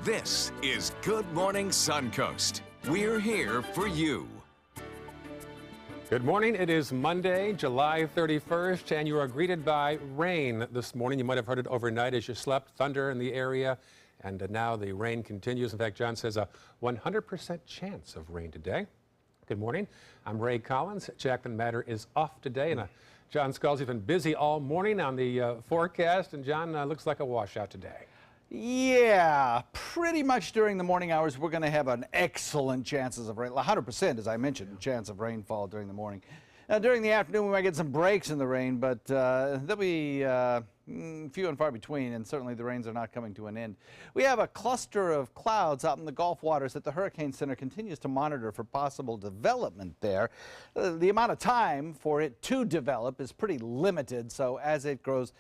This is Good Morning Suncoast. We're here for you. Good morning. It is Monday, July 31st, and you are greeted by rain this morning. You might have heard it overnight as you slept. Thunder in the area, and now the rain continues. In fact, John says a 100% chance of rain today. Good morning. I'm Ray Collins. Jackman Matter is off today, and John Scalzi's been busy all morning on the forecast, and John looks like a washout today. Yeah, pretty much during the morning hours, we're going to have an excellent chances of rain, 100%, as I mentioned, chance of rainfall during the morning. Now, during the afternoon, we might get some breaks in the rain, but they'll be few and far between, and certainly the rains are not coming to an end. We have a cluster of clouds out in the Gulf waters that the Hurricane Center continues to monitor for possible development there. The amount of time for it to develop is pretty limited, so as it grows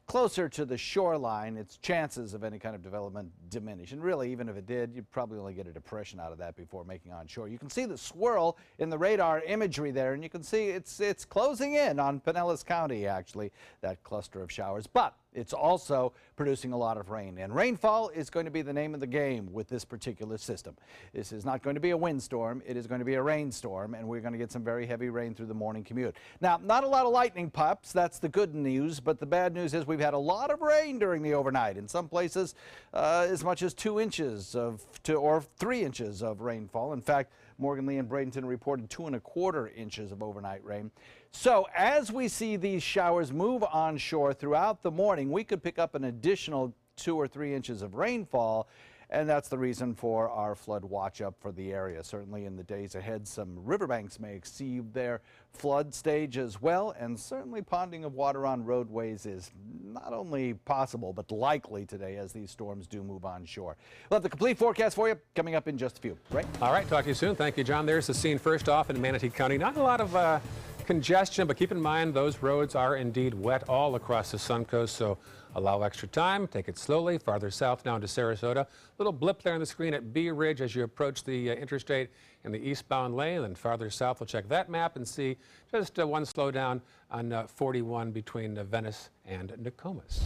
closer to the shoreline, its chances of any kind of development diminish. And really, even if it did, you'd probably only get a depression out of that before making on shore. You can see the swirl in the radar imagery there, and you can see it's closing in on Pinellas County, actually, that cluster of showers. But it's also producing a lot of rain, and rainfall is going to be the name of the game with this particular system. This is not going to be a windstorm, it is going to be a rainstorm, and we're going to get some very heavy rain through the morning commute. Now, not a lot of lightning pops, that's the good news, but the bad news is we've had a lot of rain during the overnight. In some places, as much as 2 inches or 3 inches of rainfall. In fact, Morgan Lee and Bradenton reported 2¼ inches of overnight rain. So as we see these showers move onshore throughout the morning, we could pick up an additional 2 or 3 inches of rainfall, and that's the reason for our flood watch up for the area. Certainly in the days ahead, some riverbanks may exceed their flood stage as well, and certainly ponding of water on roadways is not only possible but likely today as these storms do move onshore. We'll have the complete forecast for you coming up in just a few. Right? All right, talk to you soon. Thank you, John. There's the scene first off in Manatee County. Not a lot of congestion, but keep in mind those roads are indeed wet all across the Suncoast, so allow extra time. Take it slowly. Farther south now to Sarasota. Little blip there on the screen at Bee Ridge as you approach the interstate in the eastbound lane. And farther south, we'll check that map and see just one slowdown on 41 between Venice and Nokomis.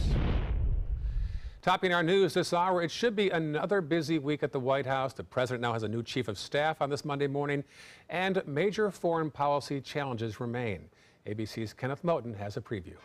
Topping our news this hour, it should be another busy week at the White House. The president now has a new chief of staff on this Monday morning, and major foreign policy challenges remain. ABC's Kenneth Moten has a preview.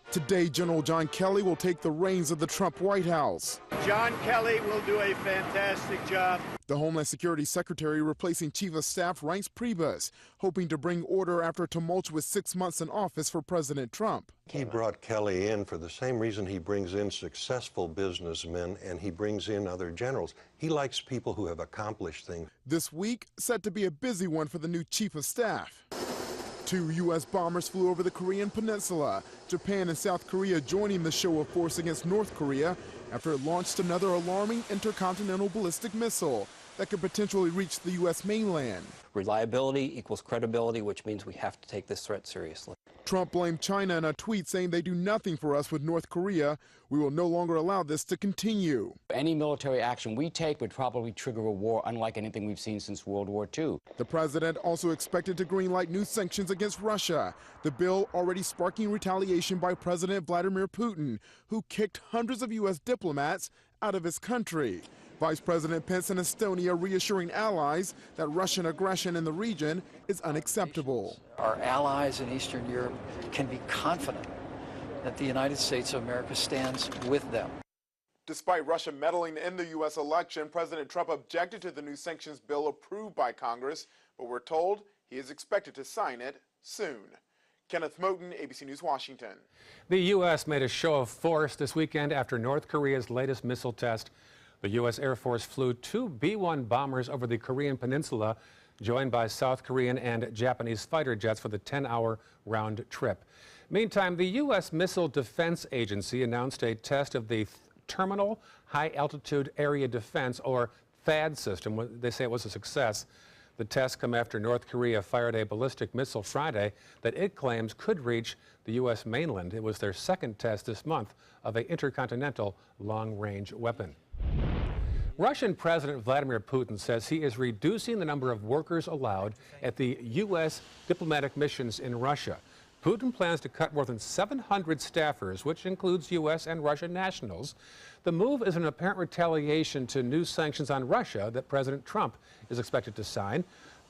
Today, General John Kelly will take the reins of the Trump White House. John Kelly will do a fantastic job. The Homeland Security Secretary replacing Chief of Staff Reince Priebus, hoping to bring order after a tumultuous 6 months in office for President Trump. He brought Kelly in for the same reason he brings in successful businessmen and he brings in other generals. He likes people who have accomplished things. This week, set to be a busy one for the new Chief of Staff. 2 U.S. bombers flew over the Korean peninsula. Japan and South Korea joining the show of force against North Korea after it launched another alarming intercontinental ballistic missile that could potentially reach the U.S. mainland. Reliability equals credibility, which means we have to take this threat seriously. Trump blamed China in a tweet saying they do nothing for us with North Korea. We will no longer allow this to continue. Any military action we take would probably trigger a war unlike anything we've seen since World War II. The president also expected to greenlight new sanctions against Russia. The bill already sparking retaliation by President Vladimir Putin, who kicked hundreds of U.S. diplomats out of his country. Vice President Pence in Estonia reassuring allies that Russian aggression in the region is unacceptable. Our allies in Eastern Europe can be confident that the United States of America stands with them. Despite Russia meddling in the U.S. election, President Trump objected to the new sanctions bill approved by Congress, but we're told he is expected to sign it soon. Kenneth Moten, ABC News, Washington. The U.S. made a show of force this weekend after North Korea's latest missile test. The U.S. Air Force flew 2 B-1 bombers over the Korean peninsula, joined by South Korean and Japanese fighter jets for the 10-hour round trip. Meantime, the U.S. Missile Defense Agency announced a test of the Terminal High Altitude Area Defense, or THAAD system. They say it was a success. The tests come after North Korea fired a ballistic missile Friday that it claims could reach the U.S. mainland. It was their second test this month of an intercontinental long-range weapon. Russian President Vladimir Putin says he is reducing the number of workers allowed at the U.S. diplomatic missions in Russia. Putin plans to cut more than 700 staffers, which includes U.S. and Russian nationals. The move is an apparent retaliation to new sanctions on Russia that President Trump is expected to sign.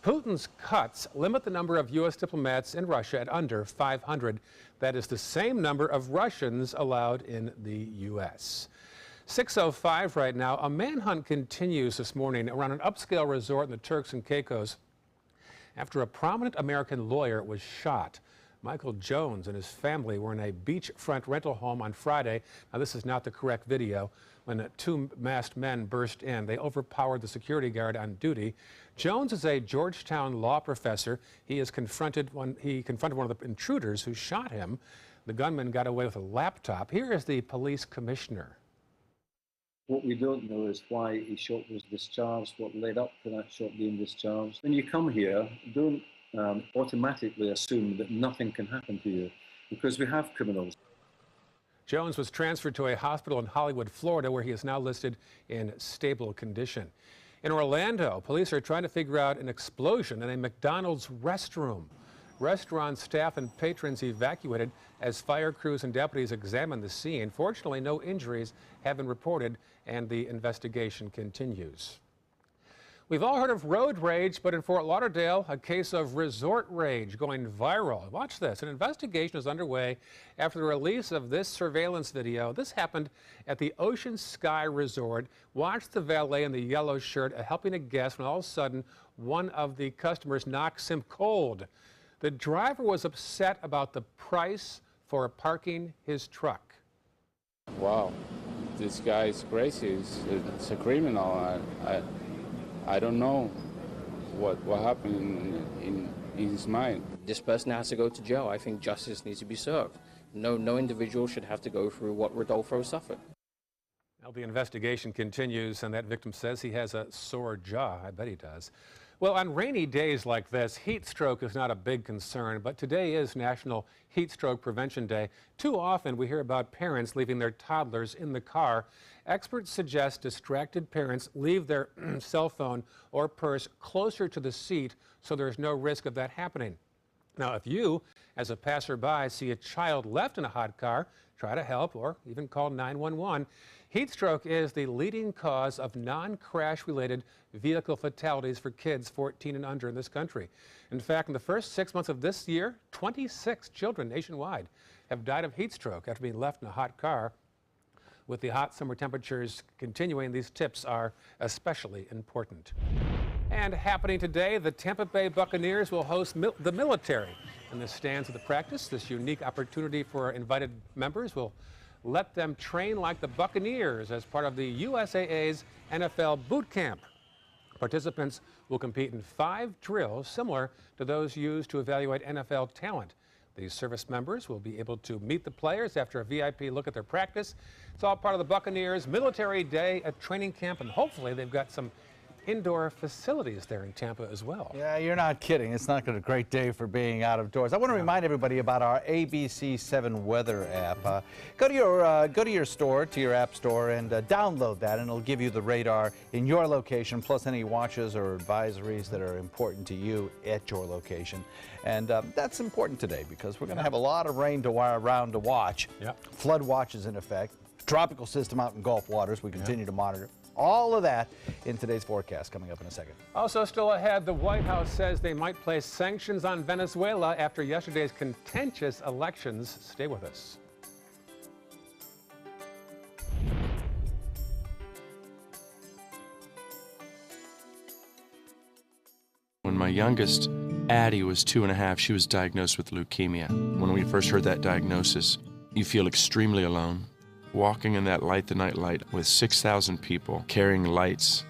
Putin's cuts limit the number of U.S. diplomats in Russia at under 500. That is the same number of Russians allowed in the U.S. 6:05 right now. A manhunt continues this morning around an upscale resort in the Turks and Caicos after a prominent American lawyer was shot. Michael Jones and his family were in a beachfront rental home on Friday. Now, this is not the correct video. When two masked men burst in, they overpowered the security guard on duty. Jones is a Georgetown law professor. He confronted one of the intruders who shot him. The gunman got away with a laptop. Here is the police commissioner. What we don't know is why his shot was discharged, what led up to that shot being discharged. When you come here, don't automatically assume that nothing can happen to you, because we have criminals. Jones was transferred to a hospital in Hollywood, Florida, where he is now listed in stable condition. In Orlando, police are trying to figure out an explosion in a McDonald's restroom. Restaurant staff and patrons evacuated as fire crews and deputies examine the scene. Fortunately, no injuries have been reported, and the investigation continues. We've all heard of road rage, but in Fort Lauderdale, a case of resort rage going viral. Watch this. An investigation is underway after the release of this surveillance video. This happened at the Ocean Sky Resort. Watch the valet in the yellow shirt helping a guest when all of a sudden one of the customers knocks him cold. The driver was upset about the price for parking his truck. Wow, this guy is crazy. It's a criminal. I don't know what happened in his mind. This person has to go to jail. I think justice needs to be served. No individual should have to go through what Rodolfo suffered. Well, the investigation continues, and that victim says he has a sore jaw. I bet he does. Well, on rainy days like this, heat stroke is not a big concern, but today is National Heat Stroke Prevention Day. Too often we hear about parents leaving their toddlers in the car. Experts suggest distracted parents leave their cell phone or purse closer to the seat so there's no risk of that happening. Now, if you, as a passerby, see a child left in a hot car, try to help or even call 911. Heat stroke is the leading cause of non-crash related vehicle fatalities for kids 14 and under in this country. In fact, in the first 6 months of this year, 26 children nationwide have died of heat stroke after being left in a hot car. With the hot summer temperatures continuing, these tips are especially important. And happening today, the Tampa Bay Buccaneers will host the military in the stands of the practice. This unique opportunity for invited members will let them train like the Buccaneers as part of the USAA's NFL boot camp. Participants will compete in 5 drills similar to those used to evaluate NFL talent. These service members will be able to meet the players after a VIP look at their practice. It's all part of the Buccaneers Military Day at training camp, and hopefully they've got some indoor facilities there in Tampa as well. Yeah, you're not kidding. It's not a great day for being out of doors. I want to remind everybody about our ABC7 weather app. Go to your store, to your app store, and download that, and it'll give you the radar in your location, plus any watches or advisories that are important to you at your location. And that's important today because we're going to have a lot of rain around to watch. Flood watches in effect. Tropical system out in Gulf waters we continue to monitor. All of that in today's forecast coming up in a second. Also still ahead, the White House says they might place sanctions on Venezuela after yesterday's contentious elections. Stay with us. When my youngest, Addie, was 2.5, she was diagnosed with leukemia. When we first heard that diagnosis, you feel extremely alone. Walking in that Light the Night light with 6,000 people carrying lights,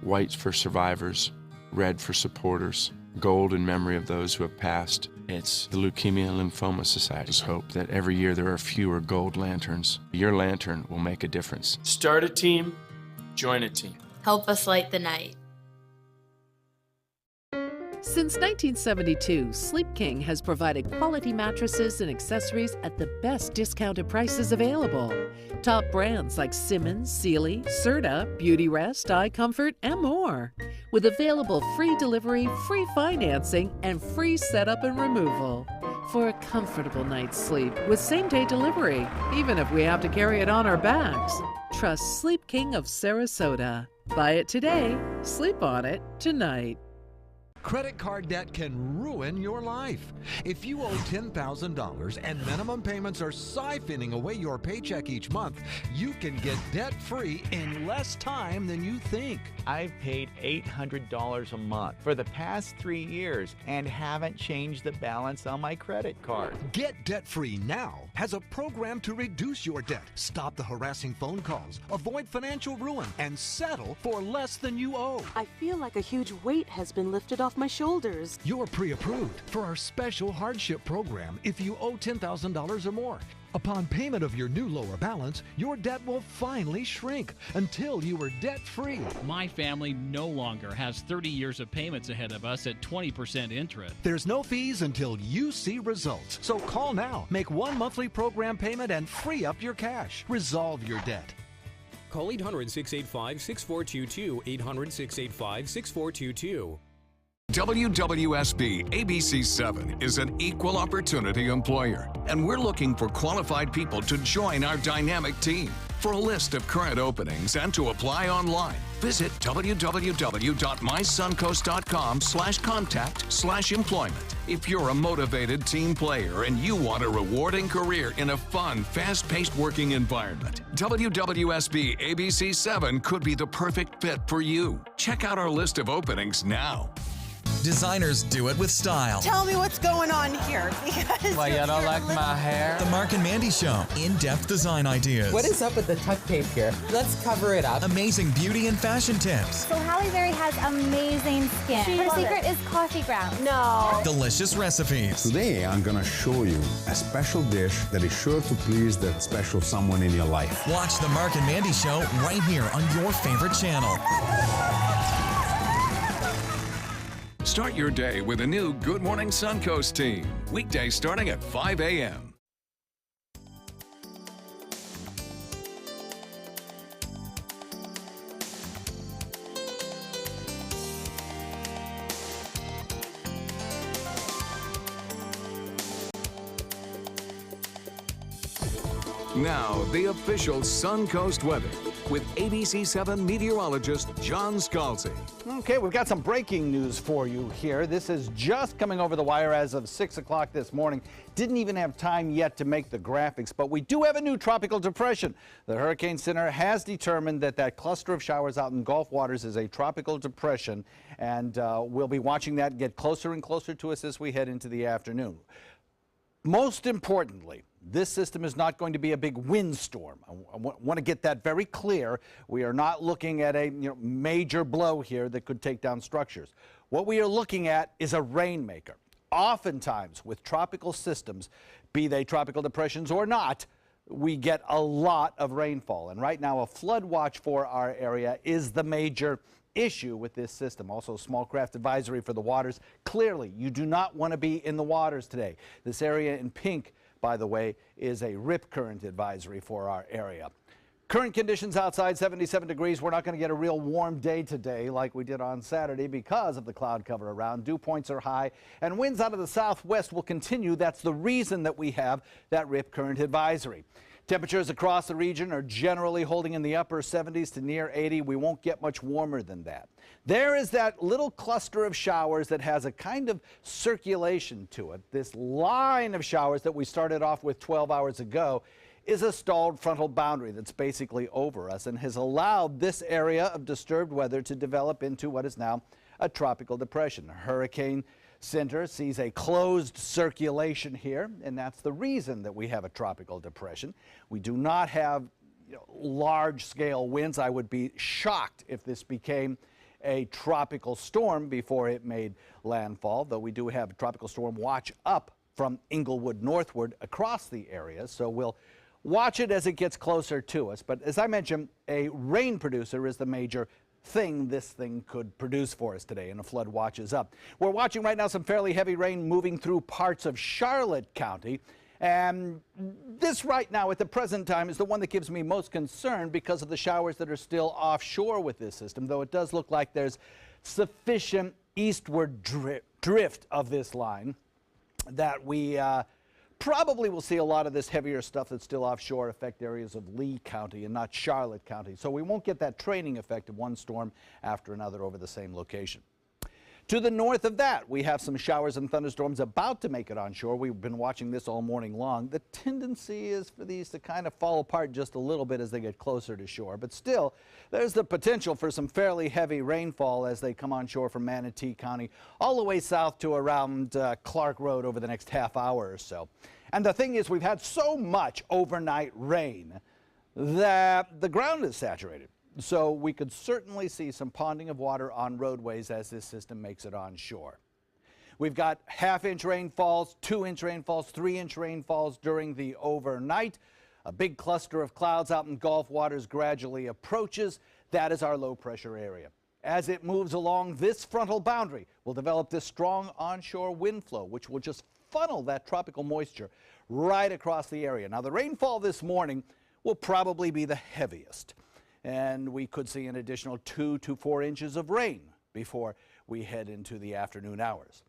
white for survivors, red for supporters, gold in memory of those who have passed. It's the Leukemia and Lymphoma Society's hope that every year there are fewer gold lanterns. Your lantern will make a difference. Start a team, join a team. Help us light the night. Since 1972, Sleep King has provided quality mattresses and accessories at the best discounted prices available. Top brands like Simmons, Sealy, Serta, Beautyrest, iComfort, and more. With available free delivery, free financing, and free setup and removal. for a comfortable night's sleep with same-day delivery, even if we have to carry it on our backs. Trust Sleep King of Sarasota. Buy it today, sleep on it tonight. Credit card debt can ruin your life. If you owe $10,000 and minimum payments are siphoning away your paycheck each month, you can get debt-free in less time than you think. I've paid $800 a month for the past 3 years and haven't changed the balance on my credit card. Get debt-free now has a program to reduce your debt, stop the harassing phone calls, avoid financial ruin, and settle for less than you owe. I feel like a huge weight has been lifted off my shoulders. You're pre-approved for our special hardship program if you owe $10,000 or more. Upon payment of your new lower balance, your debt will finally shrink until you are debt-free. My family no longer has 30 years of payments ahead of us at 20% interest. There's no fees until you see results. So call now, make one monthly program payment, and free up your cash. Resolve your debt. Call 800-685-6422, 800-685-6422. WWSB ABC 7 is an equal opportunity employer, and we're looking for qualified people to join our dynamic team. For a list of current openings and to apply online, visit www.mysuncoast.com/contact/employment. If you're a motivated team player and you want a rewarding career in a fun, fast-paced working environment, WWSB ABC 7 could be the perfect fit for you. Check out our list of openings now. Designers do it with style. Tell me what's going on here. Why, you don't like my hair? The Mark and Mandy Show. In-depth design ideas. What is up with the tuck tape here? Let's cover it up. Amazing beauty and fashion tips. So Halle Berry has amazing skin. Her secret is coffee grounds. No. Delicious recipes. Today, I'm going to show you a special dish that is sure to please that special someone in your life. Watch the Mark and Mandy Show right here on your favorite channel. Start your day with a new Good Morning Suncoast team. Weekdays starting at 5 a.m. Now, the official Suncoast weather with ABC 7 meteorologist John Scalzi. Okay, we've got some breaking news for you here. This is just coming over the wire as of 6 o'clock this morning. Didn't even have time yet to make the graphics, but we do have a new tropical depression. The Hurricane Center has determined that that cluster of showers out in Gulf waters is a tropical depression, and we'll be watching that get closer and closer to us as we head into the afternoon. Most importantly, this system is not going to be a big windstorm. I want to get that very clear. We are not looking at a major blow here that could take down structures. What we are looking at is a rainmaker. Oftentimes with tropical systems, be they tropical depressions or not, we get a lot of rainfall. And right now a flood watch for our area is the major issue with this system. Also, small craft advisory for the waters. Clearly, you do not want to be in the waters today. This area in pink, by the way, is a rip current advisory for our area. Current conditions outside, 77 degrees. We're not going to get a real warm day today like we did on Saturday because of the cloud cover around. Dew points are high, and winds out of the southwest will continue. That's the reason that we have that rip current advisory. Temperatures across the region are generally holding in the upper 70s to near 80. We won't get much warmer than that. There is that little cluster of showers that has a kind of circulation to it. This line of showers that we started off with 12 hours ago is a stalled frontal boundary that's basically over us and has allowed this area of disturbed weather to develop into what is now a tropical depression. Hurricane Center sees a closed circulation here, and that's the reason that we have a tropical depression. We do not have large-scale winds. I would be shocked if this became a tropical storm before it made landfall, though we do have a tropical storm watch up from Inglewood northward across the area, so we'll watch it as it gets closer to us. But as I mentioned, a rain producer is the major thing this thing could produce for us today, and a flood watch is up. We're watching right now some fairly heavy rain moving through parts of Charlotte County, and this right now at the present time is the one that gives me most concern because of the showers that are still offshore with this system, though it does look like there's sufficient eastward drift of this line. that we probably will see a lot of this heavier stuff that's still offshore affect areas of Lee County and not Charlotte County. So we won't get that training effect of one storm after another over the same location. To the north of that, we have some showers and thunderstorms about to make it onshore. We've been watching this all morning long. The tendency is for these to kind of fall apart just a little bit as they get closer to shore. But still, there's the potential for some fairly heavy rainfall as they come onshore from Manatee County all the way south to around Clark Road over the next half hour or so. And the thing is, we've had so much overnight rain that the ground is saturated. So we could certainly see some ponding of water on roadways as this system makes it onshore. We've got half-inch rainfalls, 2-inch rainfalls, 3-inch rainfalls during the overnight. A big cluster of clouds out in Gulf waters gradually approaches. That is our low-pressure area. As it moves along this frontal boundary, we'll develop this strong onshore wind flow, which will just funnel that tropical moisture right across the area. Now, the rainfall this morning will probably be the heaviest, and we could see an additional 2 to 4 inches of rain before we head into the afternoon hours.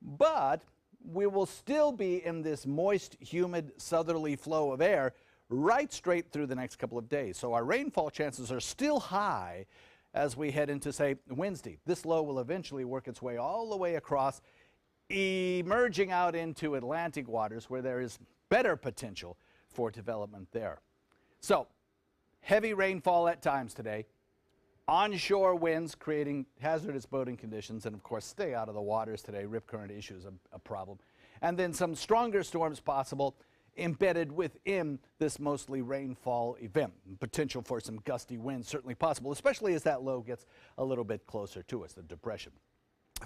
But we will still be in this moist, humid, southerly flow of air right straight through the next couple of days. So our rainfall chances are still high as we head into, say, Wednesday. This low will eventually work its way all the way across, emerging out into Atlantic waters where there is better potential for development there. So, heavy rainfall at times today, onshore winds creating hazardous boating conditions, and of course stay out of the waters today. Rip current issue is a problem. And then some stronger storms possible embedded within this mostly rainfall event. Potential for some gusty winds certainly possible, especially as that low gets a little bit closer to us, the depression.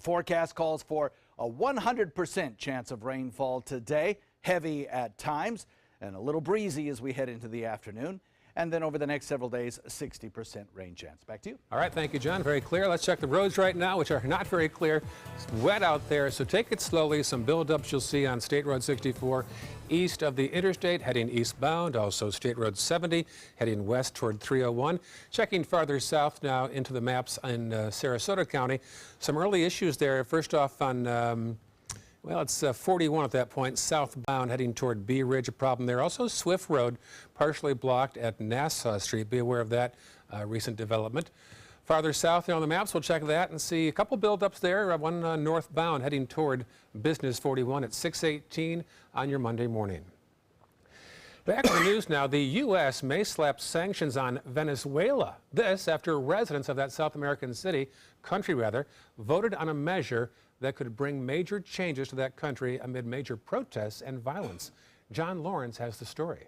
Forecast calls for a 100% chance of rainfall today, heavy at times, and a little breezy as we head into the afternoon. And then over the next several days, a 60% rain chance. Back to you. All right, thank you, John. Very clear. Let's check the roads right now, which are not very clear. It's wet out there, so take it slowly. Some buildups you'll see on State Road 64 east of the interstate, heading eastbound. Also State Road 70, heading west toward 301. Checking farther south now into the maps in Sarasota County. Some early issues there. First off on well, it's 41 at that point, southbound heading toward Bee Ridge, a problem there. Also Swift Road, partially blocked at Nassau Street. Be aware of that recent development. Farther south there on the maps, we'll check that and see a couple buildups there. One northbound heading toward Business 41 at 618 on your Monday morning. Back to the news now. The U.S. may slap sanctions on Venezuela. This after residents of that South American country, voted on a measure that could bring major changes to that country amid major protests and violence. John Lawrence has the story.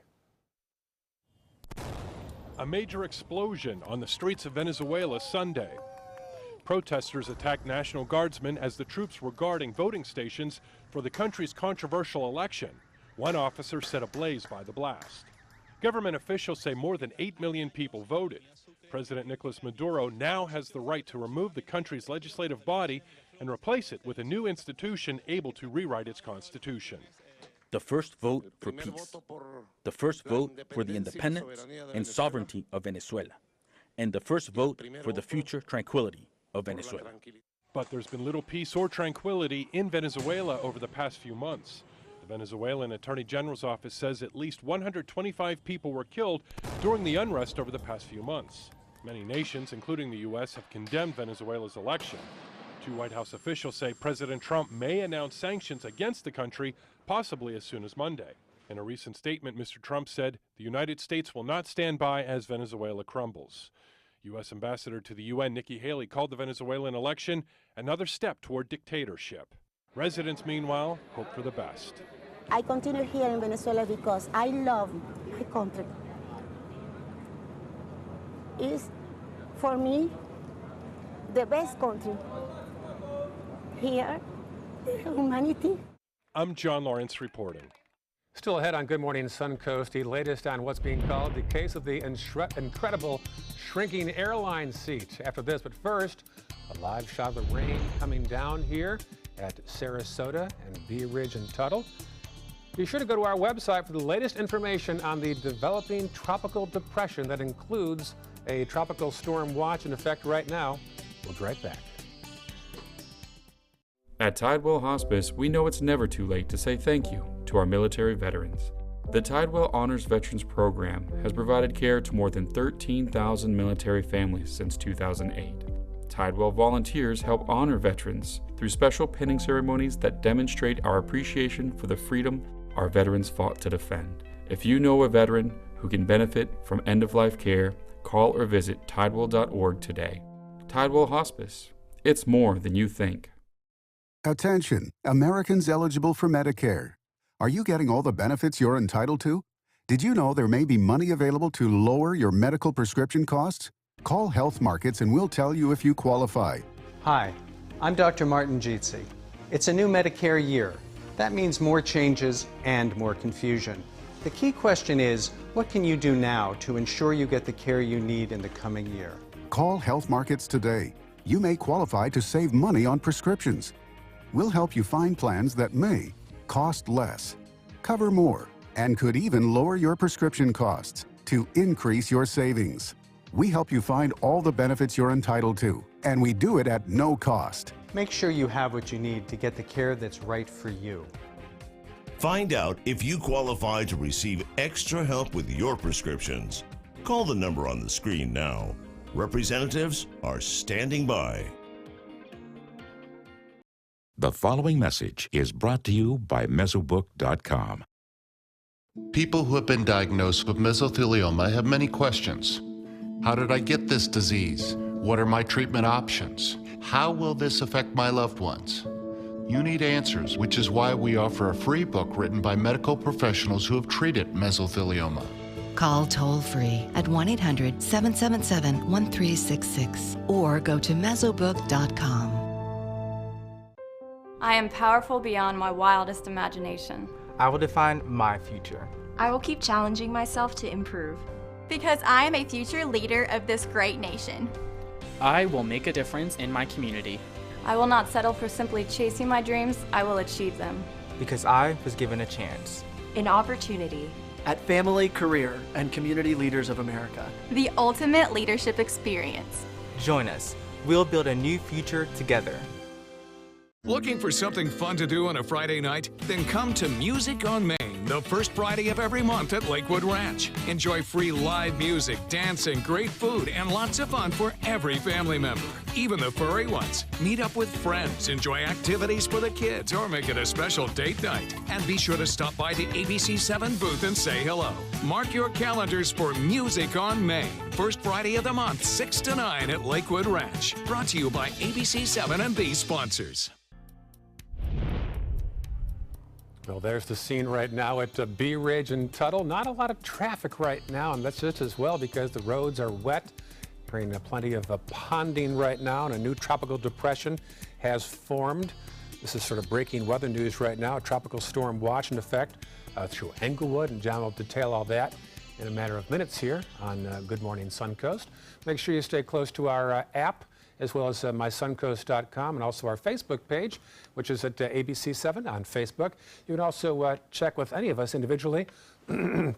A major explosion on the streets of Venezuela Sunday. Protesters attacked National Guardsmen as the troops were guarding voting stations for the country's controversial election. One officer set ablaze by the blast. Government officials say more than 8 million people voted. President Nicolas Maduro now has the right to remove the country's legislative body and replace it with a new institution able to rewrite its constitution. The first vote for peace. The first vote for the independence and sovereignty of Venezuela. And the first vote for the future tranquility of Venezuela. But there's been little peace or tranquility in Venezuela over the past few months. The Venezuelan Attorney General's office says at least 125 people were killed during the unrest over the past few months. Many nations, including the U.S., have condemned Venezuela's election. Two White House officials say President Trump may announce sanctions against the country, possibly as soon as Monday. In a recent statement, Mr. Trump said the United States will not stand by as Venezuela crumbles. U.S. Ambassador to the UN Nikki Haley called the Venezuelan election another step toward dictatorship. Residents, meanwhile, hope for the best. I continue here in Venezuela because I love my country. It's, for me, the best country. Here, humanity. I'm John Lawrence reporting. Still ahead on Good Morning Suncoast, the latest on what's being called the case of the incredible shrinking airline seat. After this, but first, a live shot of the rain coming down here at Sarasota and Bee Ridge and Tuttle. Be sure to go to our website for the latest information on the developing tropical depression that includes a tropical storm watch in effect right now. We'll be right back. At Tidewell Hospice, we know it's never too late to say thank you to our military veterans. The Tidewell Honors Veterans Program has provided care to more than 13,000 military families since 2008. Tidewell volunteers help honor veterans through special pinning ceremonies that demonstrate our appreciation for the freedom our veterans fought to defend. If you know a veteran who can benefit from end-of-life care, call or visit tidewell.org today. Tidewell Hospice. It's more than you think. Attention, Americans eligible for Medicare. Are you getting all the benefits you're entitled to? Did you know there may be money available to lower your medical prescription costs? Call Health Markets and we'll tell you if you qualify. Hi, I'm Dr. Martin Jeetzy. It's a new Medicare year. That means more changes and more confusion. The key question is, what can you do now to ensure you get the care you need in the coming year? Call Health Markets today. You may qualify to save money on prescriptions. We'll help you find plans that may cost less, cover more, and could even lower your prescription costs to increase your savings. We help you find all the benefits you're entitled to, and we do it at no cost. Make sure you have what you need to get the care that's right for you. Find out if you qualify to receive extra help with your prescriptions. Call the number on the screen now. Representatives are standing by. The following message is brought to you by Mesobook.com. People who have been diagnosed with mesothelioma have many questions. How did I get this disease? What are my treatment options? How will this affect my loved ones? You need answers, which is why we offer a free book written by medical professionals who have treated mesothelioma. Call toll-free at 1-800-777-1366 or go to mesobook.com. I am powerful beyond my wildest imagination. I will define my future. I will keep challenging myself to improve. Because I am a future leader of this great nation. I will make a difference in my community. I will not settle for simply chasing my dreams, I will achieve them. Because I was given a chance. An opportunity. At Family, Career, and Community Leaders of America. The ultimate leadership experience. Join us. We'll build a new future together. Looking for something fun to do on a Friday night? Then come to Music on Main, the first Friday of every month at Lakewood Ranch. Enjoy free live music, dancing, great food, and lots of fun for every family member, even the furry ones. Meet up with friends, enjoy activities for the kids, or make it a special date night. And be sure to stop by the ABC7 booth and say hello. Mark your calendars for Music on Main, first Friday of the month, 6 to 9 at Lakewood Ranch. Brought to you by ABC7 and these sponsors. Well, there's the scene right now at Bee Ridge and Tuttle. Not a lot of traffic right now, and that's just as well because the roads are wet. Hearing plenty of ponding right now, and a new tropical depression has formed. This is sort of breaking weather news right now. A tropical storm watch in effect through Englewood, and John will detail all that in a matter of minutes here on Good Morning Suncoast. Make sure you stay close to our app, as well as mysuncoast.com, and also our Facebook page, which is at ABC7 on Facebook. You can also check with any of us individually and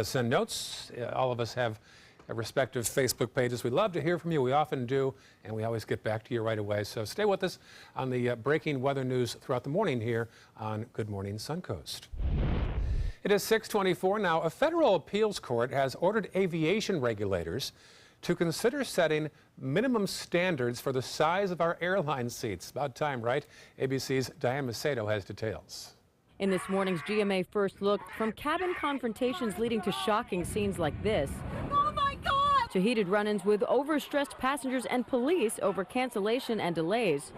send notes. All of us have respective Facebook pages. We love to hear from you. We often do, and we always get back to you right away. So stay with us on the breaking weather news throughout the morning here on Good Morning Suncoast. It is 6:24 now. A federal appeals court has ordered aviation regulators to consider setting minimum standards for the size of our airline seats. About time, right? ABC's Diane Macedo has details. In this morning's GMA First Look, from cabin confrontations leading to shocking scenes like this, Oh my God! to heated run-ins with overstressed passengers and police over cancellation and delays,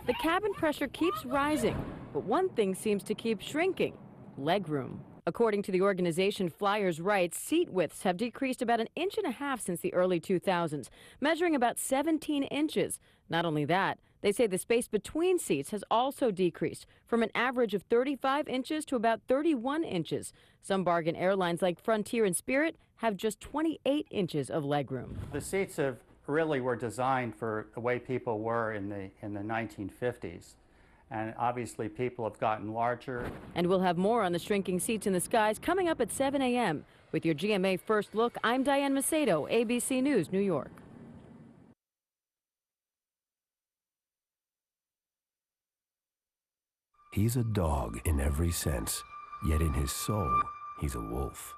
the cabin pressure keeps rising, but one thing seems to keep shrinking: legroom. According to the organization Flyers' Rights, seat widths have decreased about 1.5 inches since the early 2000s, measuring about 17 inches. Not only that, they say the space between seats has also decreased from an average of 35 inches to about 31 inches. Some bargain airlines like Frontier and Spirit have just 28 inches of legroom. The seats really were designed for the way people were in the 1950s. And obviously people have gotten larger. And we'll have more on the shrinking seats in the skies coming up at 7 a.m. With your GMA First Look, I'm Diane Macedo, ABC News, New York. He's a dog in every sense, yet in his soul, he's a wolf.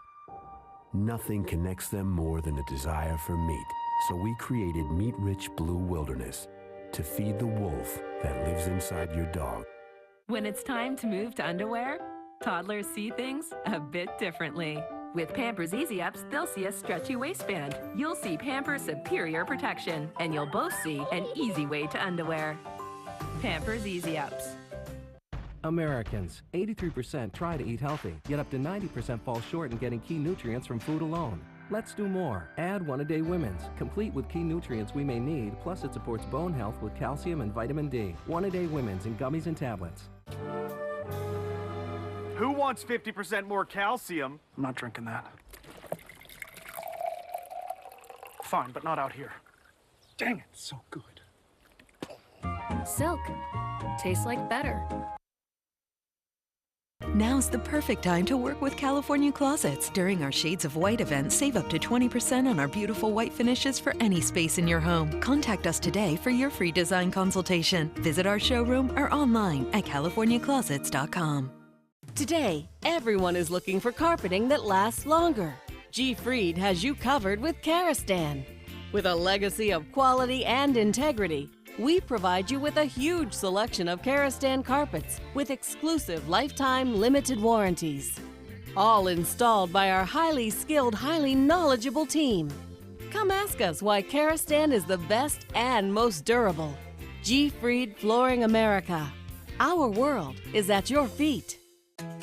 Nothing connects them more than a desire for meat, so we created meat-rich Blue Wilderness to feed the wolf that lives inside your dog. When it's time to move to underwear, toddlers see things a bit differently. With Pampers Easy Ups, they'll see a stretchy waistband. You'll see Pampers Superior Protection, and you'll both see an easy way to underwear. Pampers Easy Ups. Americans, 83% try to eat healthy, yet up to 90% fall short in getting key nutrients from food alone. Let's do more. Add One-A-Day Women's, complete with key nutrients we may need, plus it supports bone health with calcium and vitamin D. One-A-Day Women's in gummies and tablets. Who wants 50% more calcium? I'm not drinking that. Fine, but not out here. Dang it, so good. Silk. Tastes like better. Now's the perfect time to work with California Closets. During our Shades of White event, save up to 20% on our beautiful white finishes for any space in your home. Contact us today for your free design consultation. Visit our showroom or online at californiaclosets.com. Today, everyone is looking for carpeting that lasts longer. G. Fried has you covered with Karastan. With a legacy of quality and integrity, we provide you with a huge selection of Karastan carpets with exclusive lifetime limited warranties. All installed by our highly skilled, highly knowledgeable team. Come ask us why Karastan is the best and most durable. G. Fried Flooring America. Our world is at your feet.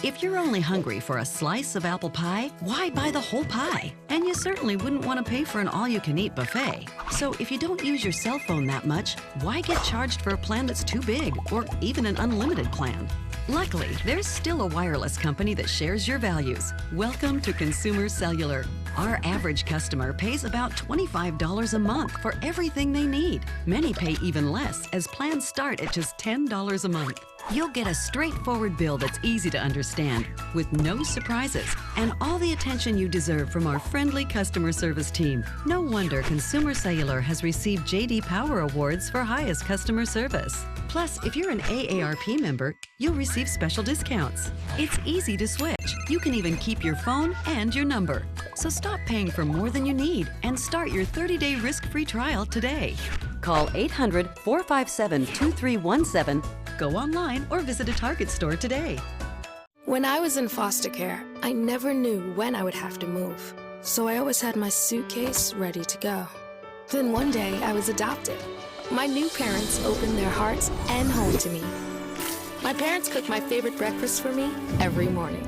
If you're only hungry for a slice of apple pie, why buy the whole pie? And you certainly wouldn't want to pay for an all-you-can-eat buffet. So if you don't use your cell phone that much, why get charged for a plan that's too big, or even an unlimited plan? Luckily, there's still a wireless company that shares your values. Welcome to Consumer Cellular. Our average customer pays about $25 a month for everything they need. Many pay even less, as plans start at just $10 a month. You'll get a straightforward bill that's easy to understand, with no surprises, and all the attention you deserve from our friendly customer service team. No wonder Consumer Cellular has received J.D. Power Awards for highest customer service. Plus, if you're an AARP member, you'll receive special discounts. It's easy to switch. You can even keep your phone and your number. So stop paying for more than you need and start your 30-day risk-free trial today. Call 800-457-2317. Go online or visit a Target store today. When I was in foster care, I never knew when I would have to move. So I always had my suitcase ready to go. Then one day I was adopted. My new parents opened their hearts and home to me. My parents cook my favorite breakfast for me every morning.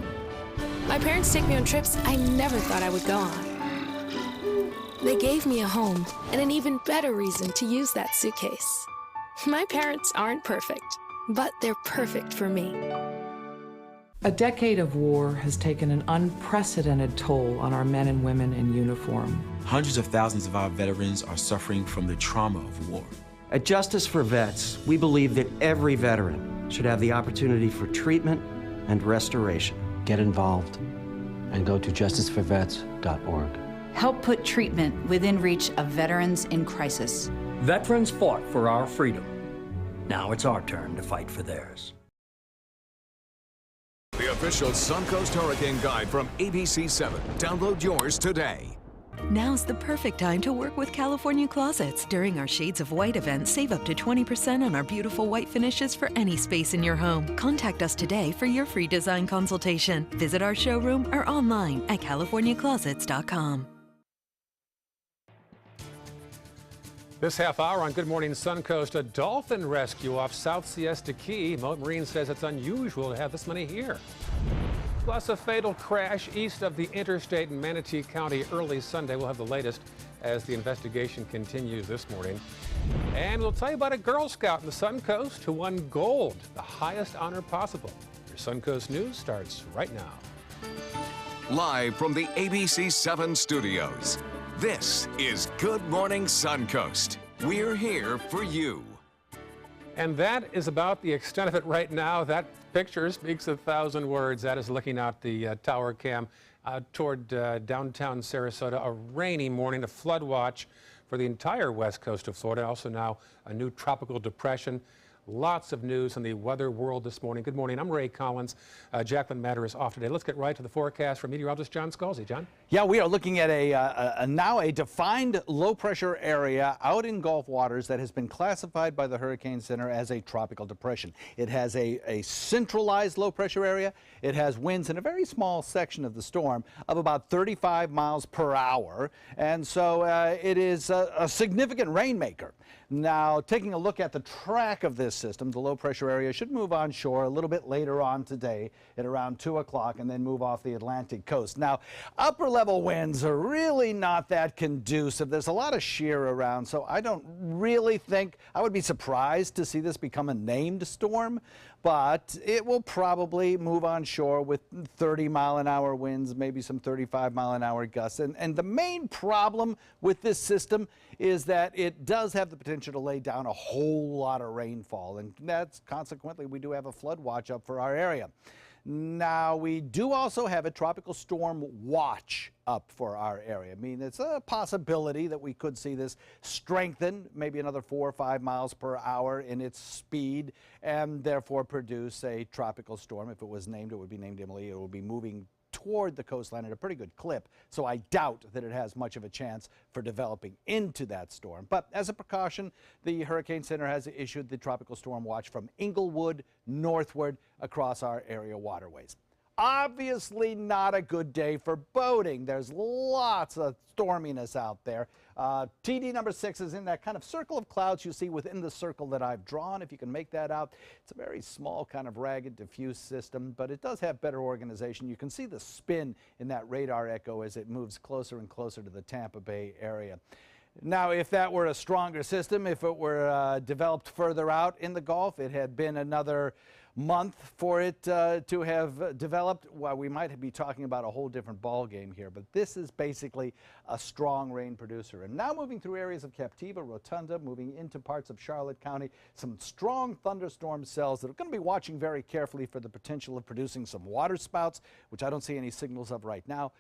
My parents take me on trips I never thought I would go on. They gave me a home and an even better reason to use that suitcase. My parents aren't perfect, but they're perfect for me. A decade of war has taken an unprecedented toll on our men and women in uniform. Hundreds of thousands of our veterans are suffering from the trauma of war. At Justice for Vets, we believe that every veteran should have the opportunity for treatment and restoration. Get involved and go to justiceforvets.org. Help put treatment within reach of veterans in crisis. Veterans fought for our freedom. Now it's our turn to fight for theirs. The official Suncoast Hurricane Guide from ABC 7. Download yours today. Now's the perfect time to work with California Closets. During our Shades of White event, save up to 20% on our beautiful white finishes for any space in your home. Contact us today for your free design consultation. Visit our showroom or online at californiaclosets.com. This half hour on Good Morning Suncoast, a dolphin rescue off South Siesta Key. Mote Marine says it's unusual to have this many here. Plus a fatal crash east of the interstate in Manatee County early Sunday. We'll have the latest as the investigation continues this morning. And we'll tell you about a Girl Scout in the Suncoast who won gold, the highest honor possible. Your Suncoast News starts right now. Live from the ABC 7 studios, this is Good Morning Suncoast. We're here for you. And that is about the extent of it right now. That picture speaks 1,000 words. That is looking out the tower cam toward downtown Sarasota. A rainy morning, a flood watch for the entire west coast of Florida. Also now a new tropical depression Lots of news in the weather world this morning. Good morning. I'm Ray Collins. Jacqueline Matter is off today. Let's get right to the forecast from meteorologist John Scalzi. John? Yeah, we are looking at now a defined low-pressure area out in Gulf waters that has been classified by the Hurricane Center as a tropical depression. It has a centralized low-pressure area. It has winds in a very small section of the storm of about 35 miles per hour, and so it is a significant rainmaker. Now, taking a look at the track of this system, the low-pressure area should move onshore a little bit later on today at around 2 o'clock and then move off the Atlantic coast. Now, upper-level winds are really not that conducive. There's a lot of shear around, so I don't really think, I would be surprised to see this become a named storm, but it will probably move onshore with 30-mile-an-hour winds, maybe some 35-mile-an-hour gusts. And the main problem with this system is that it does have the potential to lay down a whole lot of rainfall, and that's consequently we do have a flood watch up for our area. Now, we do also have a tropical storm watch up for our area. I mean, it's a possibility that we could see this strengthen, maybe another 4 or 5 miles per hour in its speed, and therefore produce a tropical storm. If it was named, it would be named Emily. It would be moving toward the coastline at a pretty good clip, so I doubt that it has much of a chance for developing into that storm. But as a precaution, the Hurricane Center has issued the tropical storm watch from Inglewood northward across our area waterways. Obviously not a good day for boating. There's lots of storminess out there. TD number 6 is in that kind of circle of clouds you see within the circle that I've drawn, if you can make that out. It's a very small kind of ragged diffuse system, but it does have better organization. You can see the spin in that radar echo as it moves closer and closer to the Tampa Bay area. Now, if that were a stronger system, if it were developed further out in the Gulf, it had been another month for it to have developed, well, we might be talking about a whole different ball game here, but this is basically a strong rain producer. And now moving through areas of Captiva, Rotunda, moving into parts of Charlotte County, some strong thunderstorm cells that are going to be watching very carefully for the potential of producing some water spouts, which I don't see any signals of right now,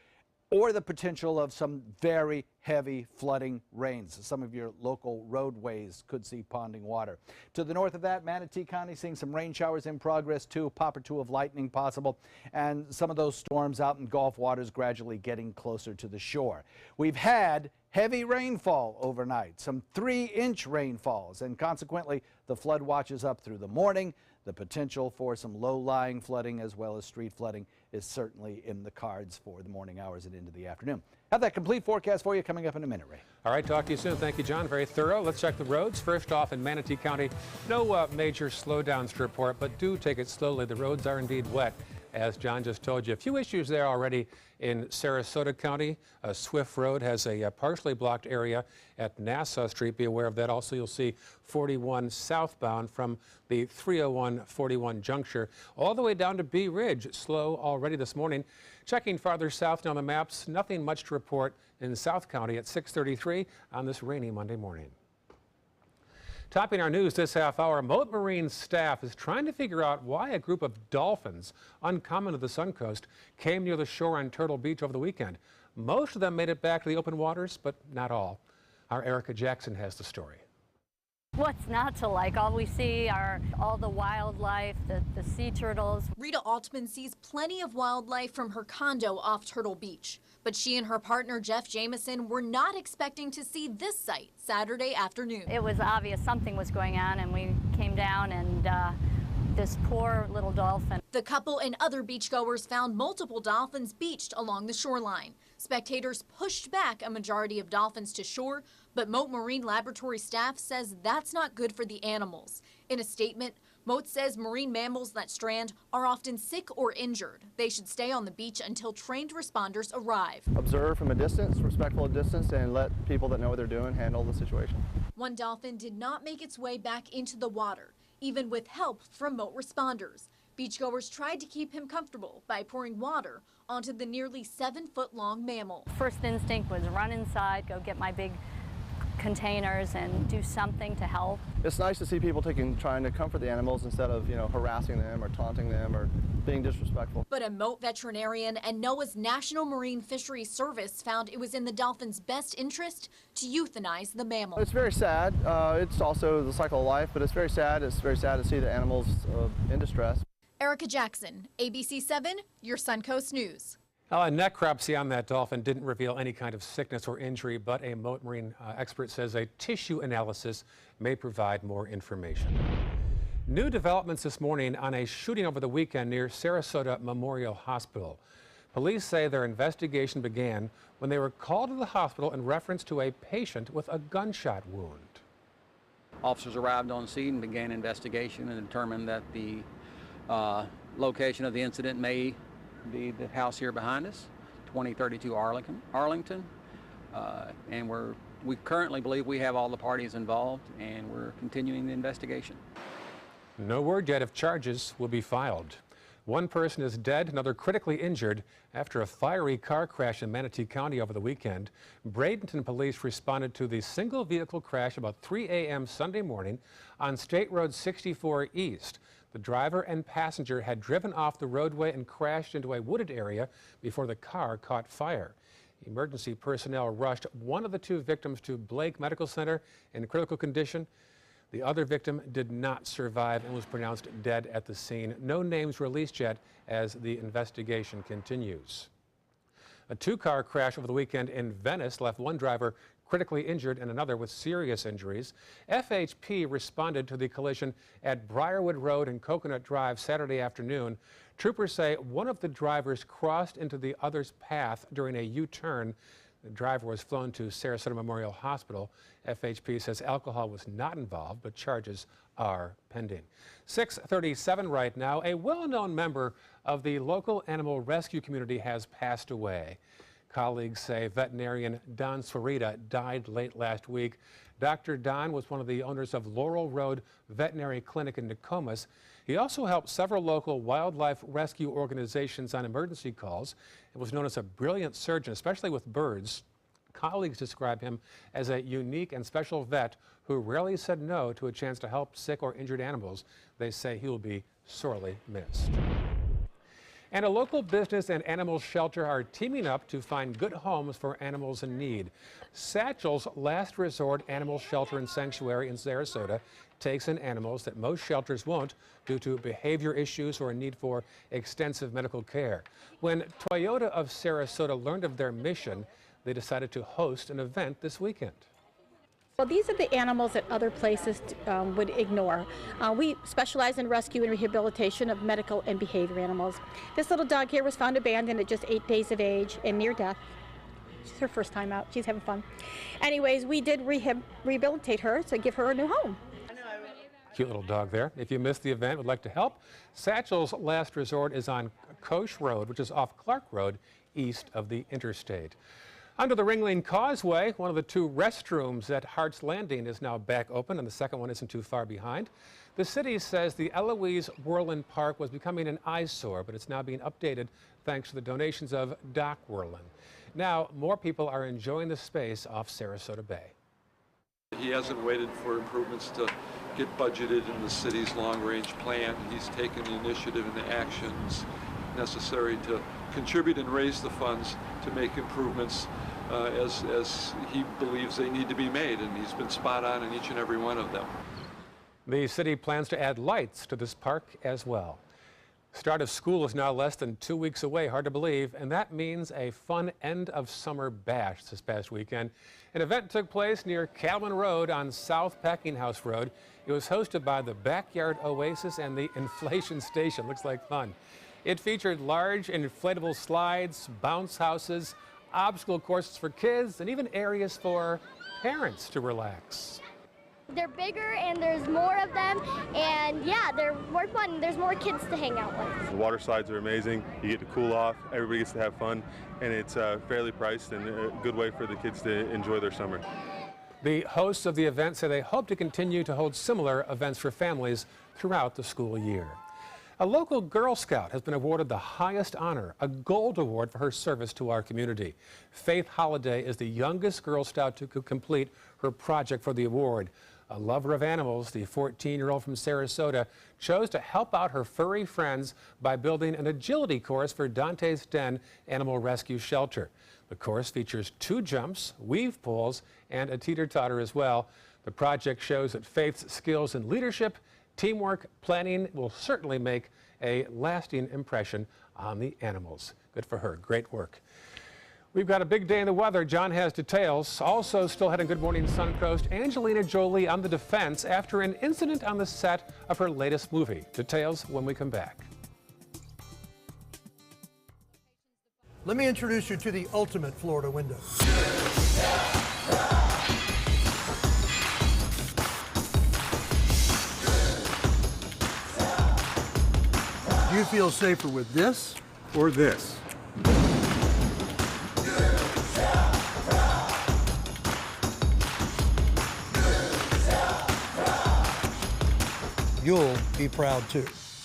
or the potential of some very heavy flooding rains. Some of your local roadways could see ponding water. To the north of that, Manatee County seeing some rain showers in progress too, pop or two of lightning possible, and some of those storms out in Gulf waters gradually getting closer to the shore. We've had heavy rainfall overnight, some 3-inch rainfalls, and consequently the flood watches up through the morning. The potential for some low-lying flooding as well as street flooding is certainly in the cards for the morning hours and into the afternoon. Have that complete forecast for you coming up in a minute, Ray. All right, talk to you soon. Thank you, John. Very thorough. Let's check the roads. First off, in Manatee County, no major slowdowns to report, but do take it slowly. The roads are indeed wet, as John just told you. A few issues there already in Sarasota County. Swift Road has a partially blocked area at Nassau Street. Be aware of that. Also, you'll see 41 southbound from the 301-41 juncture all the way down to Bee Ridge. Slow already this morning. Checking farther south down the maps, nothing much to report in South County at 6:33 on this rainy Monday morning. Topping our news this half hour, Mote Marine staff is trying to figure out why a group of dolphins, uncommon to the Suncoast, came near the shore on Turtle Beach over the weekend. Most of them made it back to the open waters, but not all. Our Erica Jackson has the story. What's not to like? All we see are all the wildlife, the sea turtles. Rita Altman sees plenty of wildlife from her condo off Turtle Beach. But she and her partner, Jeff Jameson, were not expecting to see this sight Saturday afternoon. It was obvious something was going on, and we came down and this poor little dolphin. The couple and other beachgoers found multiple dolphins beached along the shoreline. Spectators pushed back a majority of dolphins to shore, but Mote Marine Laboratory staff says that's not good for the animals. In a statement, Mote says marine mammals that strand are often sick or injured. They should stay on the beach until trained responders arrive. Observe from a distance, respectful distance, and let people that know what they're doing handle the situation. One dolphin did not make its way back into the water, even with help from Mote responders. Beachgoers tried to keep him comfortable by pouring water onto the nearly 7-foot-long mammal. First instinct was run inside, go get my big containers and do something to help. It's nice to see people trying to comfort the animals instead of, harassing them or taunting them or being disrespectful. But a Moat veterinarian and NOAA's National Marine Fisheries Service found it was in the dolphin's best interest to euthanize the mammal. It's very sad. It's also the cycle of life, but it's very sad. It's very sad to see the animals in distress. Erica Jackson, ABC 7, your Suncoast News. A necropsy on that dolphin didn't reveal any kind of sickness or injury, but a Moat Marine expert says a tissue analysis may provide more information. New developments this morning on a shooting over the weekend near Sarasota Memorial Hospital. Police say their investigation began when they were called to the hospital in reference to a patient with a gunshot wound. Officers arrived on scene and began an investigation and determined that the location of the incident may be the house here behind us, 2032 Arlington. And we currently believe we have all the parties involved, and we're continuing the investigation. No word yet if charges will be filed. One person is dead, another critically injured after a fiery car crash in Manatee County over the weekend. Bradenton police responded to the single vehicle crash about 3 a.m. Sunday morning on State Road 64 East. The driver and passenger had driven off the roadway and crashed into a wooded area before the car caught fire. Emergency personnel rushed one of the two victims to Blake Medical Center in critical condition. The other victim did not survive and was pronounced dead at the scene. No names released yet as the investigation continues. A two-car crash over the weekend in Venice left one driver critically injured and another with serious injuries. FHP responded to the collision at Briarwood Road and Coconut Drive Saturday afternoon. Troopers say one of the drivers crossed into the other's path during a U-turn. The driver was flown to Sarasota Memorial Hospital. FHP says alcohol was not involved, but charges are pending. 6:37 right now. A well-known member of the local animal rescue community has passed away. Colleagues say veterinarian Don Swarita died late last week. Dr. Don was one of the owners of Laurel Road Veterinary Clinic in Nokomis. He also helped several local wildlife rescue organizations on emergency calls and was known as a brilliant surgeon, especially with birds. Colleagues describe him as a unique and special vet who rarely said no to a chance to help sick or injured animals. They say he will be sorely missed. And a local business and animal shelter are teaming up to find good homes for animals in need. Satchel's Last Resort Animal Shelter and Sanctuary in Sarasota takes in animals that most shelters won't due to behavior issues or a need for extensive medical care. When Toyota of Sarasota learned of their mission, they decided to host an event this weekend. Well, these are the animals that other places would ignore. We specialize in rescue and rehabilitation of medical and behavior animals. This little dog here was found abandoned at just 8 days of age and near death. She's her first time out. She's having fun. Anyways, we did rehabilitate her to give her a new home. Cute little dog there. If you missed the event, would like to help, Satchel's Last Resort is on Koch Road, which is off Clark Road, east of the interstate. Under the Ringling Causeway, one of the two restrooms at Hart's Landing is now back open, and the second one isn't too far behind. The city says the Eloise Worland Park was becoming an eyesore, but it's now being updated thanks to the donations of Doc Worland. Now, more people are enjoying the space off Sarasota Bay. He hasn't waited for improvements to get budgeted in the city's long-range plan. He's taken the initiative and the actions necessary to contribute and raise the funds to make improvements as he believes they need to be made, and he's been spot on in each and every one of them. The city plans to add lights to this park as well. Start of school is now less than 2 weeks away, hard to believe, and that means a fun end of summer bash this past weekend. An event took place near Calvin Road on South Packing House Road. It was hosted by the Backyard Oasis and the Inflation Station. Looks like fun. It featured large inflatable slides, bounce houses, obstacle courses for kids, and even areas for parents to relax. They're bigger and there's more of them, and yeah, they're more fun. There's more kids to hang out with. The water slides are amazing. You get to cool off, everybody gets to have fun, and it's fairly priced and a good way for the kids to enjoy their summer. The hosts of the event say they hope to continue to hold similar events for families throughout the school year. A local Girl Scout has been awarded the highest honor, a Gold Award for her service to our community. Faith Holliday is the youngest Girl Scout to complete her project for the award. A lover of animals, the 14-year-old from Sarasota chose to help out her furry friends by building an agility course for Dante's Den Animal Rescue Shelter. The course features 2 jumps, weave pulls, and a teeter-totter as well. The project shows that Faith's skills in leadership, teamwork, planning will certainly make a lasting impression on the animals. Good for her. Great work. We've got a big day in the weather. John has details. Also still heading Good Morning Suncoast, Angelina Jolie on the defense after an incident on the set of her latest movie. Details when we come back. Let me introduce you to the ultimate Florida window. Do you feel safer with this or this? You'll be proud too.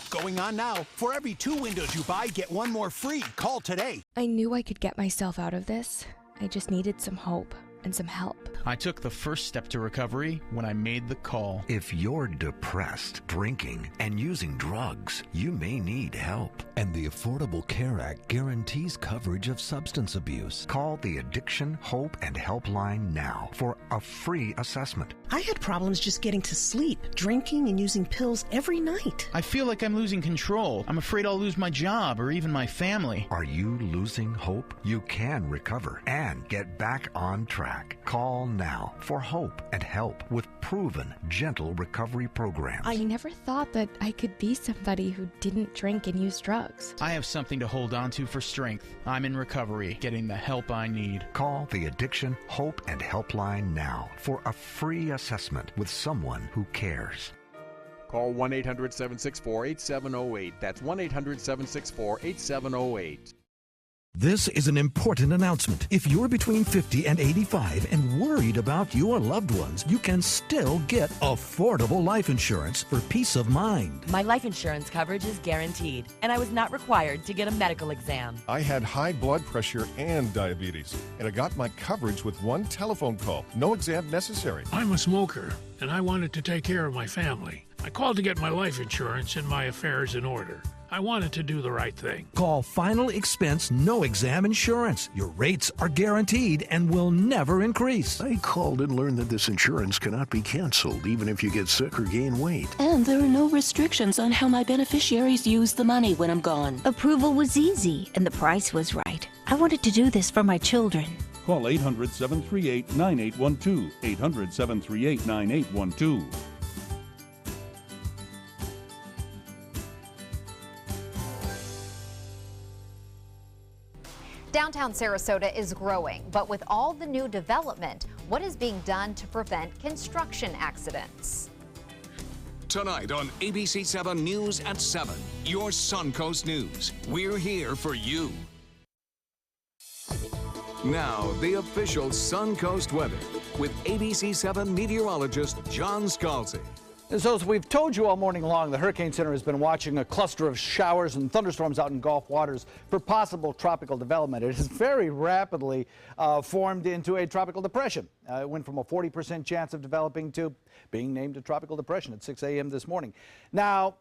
Going on now. For every 2 windows you buy, get 1 more free. Call today. I knew I could get myself out of this. I just needed some hope and some help. I took the first step to recovery when I made the call. If you're depressed, drinking, and using drugs, you may need help. And the Affordable Care Act guarantees coverage of substance abuse. Call the Addiction, Hope, and Helpline now for a free assessment. I had problems just getting to sleep, drinking and using pills every night. I feel like I'm losing control. I'm afraid I'll lose my job or even my family. Are you losing hope? You can recover and get back on track. Call now for hope and help with proven, gentle recovery programs. I never thought that I could be somebody who didn't drink and use drugs. I have something to hold on to for strength. I'm in recovery, getting the help I need. Call the Addiction, Hope, and Helpline now for a free assessment with someone who cares. Call 1-800-764-8708. That's 1-800-764-8708. This is an important announcement. If you're between 50 and 85 and worried about your loved ones, you can still get affordable life insurance for peace of mind. My life insurance coverage is guaranteed, and I was not required to get a medical exam. I had high blood pressure and diabetes, and I got my coverage with 1 telephone call. No exam necessary. I'm a smoker, and I wanted to take care of my family. I called to get my life insurance and my affairs in order. I wanted to do the right thing. Call Final Expense No Exam Insurance. Your rates are guaranteed and will never increase. I called and learned that this insurance cannot be canceled even if you get sick or gain weight. And there are no restrictions on how my beneficiaries use the money when I'm gone. Approval was easy and the price was right. I wanted to do this for my children. Call 800-738-9812. 800-738-9812. Downtown Sarasota is growing, but with all the new development, what is being done to prevent construction accidents? Tonight on ABC 7 News at 7, your Suncoast News. We're here for you. Now, the official Suncoast weather with ABC 7 meteorologist John Scalzi. And so, as we've told you all morning long, the Hurricane Center has been watching a cluster of showers and thunderstorms out in Gulf waters for possible tropical development. It has very rapidly formed into a tropical depression. It went from a 40% chance of developing to being named a tropical depression at 6 a.m. this morning. Now,